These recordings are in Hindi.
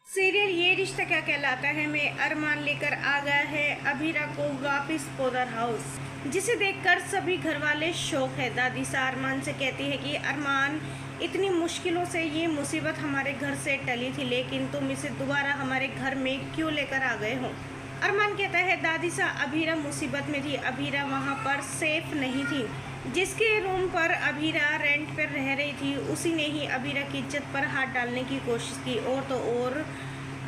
सीरियल ये रिश्ता क्या कहलाता है में अरमान लेकर आ गया है अभीरा को वापस पोदर हाउस, जिसे देखकर सभी घर वाले शौक है। दादी सा अरमान से कहती है कि अरमान, इतनी मुश्किलों से ये मुसीबत हमारे घर से टली थी, लेकिन तुम इसे दोबारा हमारे घर में क्यों लेकर आ गए हो। अरमान कहता है दादी सा, अभीरा मुसीबत में थी, अभीरा वहाँ पर सेफ नहीं थी। जिसके रूम पर अभीरा रेंट पर रह रही थी उसी ने ही अभीरा की इज्जत पर हाथ डालने की कोशिश की, और तो और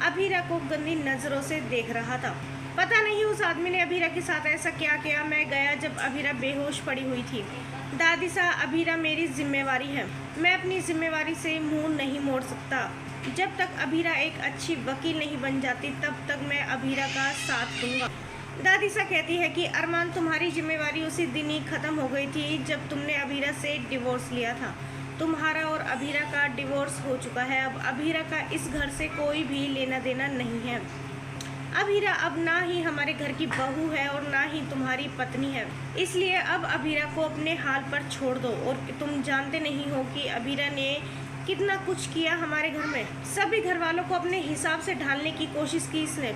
अभीरा को गंदी नज़रों से देख रहा था। पता नहीं उस आदमी ने अभीरा के साथ ऐसा क्या किया। मैं गया जब अभीरा बेहोश पड़ी हुई थी। दादी सा, अभीरा मेरी जिम्मेवारी है, मैं अपनी जिम्मेवारी से मुंह नहीं मोड़ सकता। जब तक अभीरा एक अच्छी वकील नहीं बन जाती तब तक मैं अभीरा का साथ दूंगा। दादी सा कहती है कि अरमान, तुम्हारी जिम्मेवारी उसी दिन ही ख़त्म हो गई थी जब तुमने अभीरा से डिवोर्स लिया था। तुम्हारा और अभीरा का डिवोर्स हो चुका है। अब अभीरा का इस घर से कोई भी लेना देना नहीं है। अभीरा अब ना ही हमारे घर की बहू है और ना ही तुम्हारी पत्नी है, इसलिए अब अभीरा को अपने हाल पर छोड़ दो। और तुम जानते नहीं हो कि अभीरा ने कितना कुछ किया हमारे घर में। सभी घर वालों को अपने हिसाब से ढालने की कोशिश की इसने।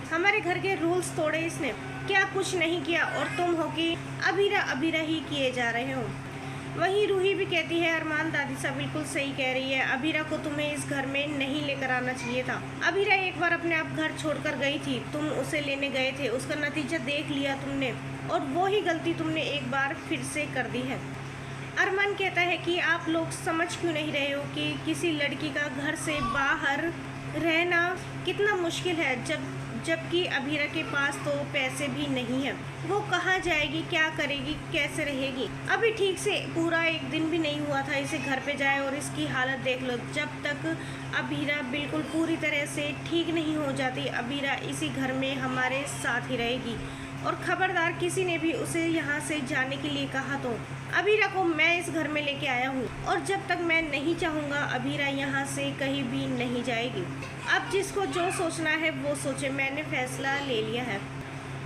हमारे घर के रूल्स तोड़े इसने। क्या कुछ नहीं किया और तुम हो कि अभीरा अभीरा ही किए जा रहे हो। वहीं रूही भी कहती है अरमान, दादी सा बिल्कुल सही कह रही है, अभीरा को तुम्हें इस घर में नहीं लेकर आना चाहिए था। अभीरा एक बार अपने आप घर छोड़कर गई थी, तुम उसे लेने गए थे, उसका नतीजा देख लिया तुमने, और वो ही गलती तुमने एक बार फिर से कर दी है। अरमान कहता है कि आप लोग समझ क्यों नहीं रहे हो कि किसी लड़की का घर से बाहर रहना कितना मुश्किल है, जबकि अभीरा के पास तो पैसे भी नहीं है। वो कहाँ जाएगी, क्या करेगी, कैसे रहेगी। अभी ठीक से पूरा एक दिन भी नहीं हुआ था इसे घर पे जाए और इसकी हालत देख लो। जब तक अभीरा बिल्कुल पूरी तरह से ठीक नहीं हो जाती, अभीरा इसी घर में हमारे साथ ही रहेगी। और खबरदार, किसी ने भी उसे यहाँ से जाने के लिए कहा तो अभीरा को मैं इस घर में लेके आया हूँ, और जब तक मैं नहीं चाहूँगा अभीरा यहाँ से कहीं भी नहीं जाएगी। अब जिसको जो सोचना है वो सोचे, मैंने फैसला ले लिया है।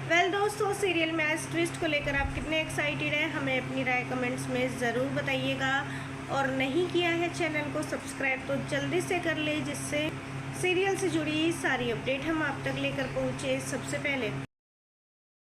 वेल दोस्तों, सीरियल में इस ट्विस्ट को लेकर आप कितने एक्साइटेड हैं, हमें अपनी राय कमेंट्स में ज़रूर बताइएगा। और नहीं किया है चैनल को सब्सक्राइब तो जल्दी से कर ले, जिससे सीरियल से जुड़ी सारी अपडेट हम आप तक लेकर पहुँचे सबसे पहले।